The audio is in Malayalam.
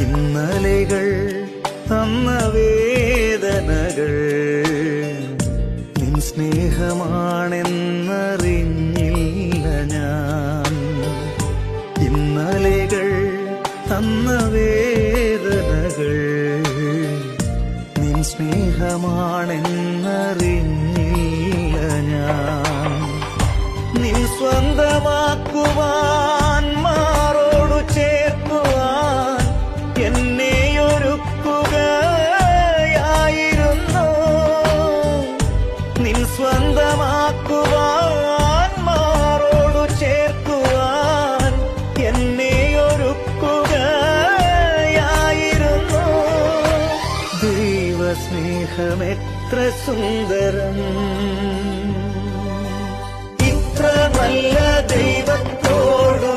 ഇന്നലെകൾ തന്ന വേദനകൾ നിൻ സ്നേഹമാണെന്നറിഞ്ഞില്ല ഞാൻ. ഇന്നലെകൾ തന്ന വേദനകൾ നിൻ സ്നേഹമാണെന്നറിഞ്ഞില്ല ഞാൻ. നിൻ സ്വന്തമാക്കുവാൻ മാറോടു ചേർക്കുവാൻ എന്നെയൊരുക്കുകയായിരുന്നു. നിൻ സ്വന്തമാക്കുവാൻ മാറോടു ചേർക്കുവാൻ എന്നെയൊരുക്കുകയായിരുന്നു. ദൈവസ്നേഹമെത്ര സുന്ദരം, ഇത്ര നല്ല ദൈവത്തോടു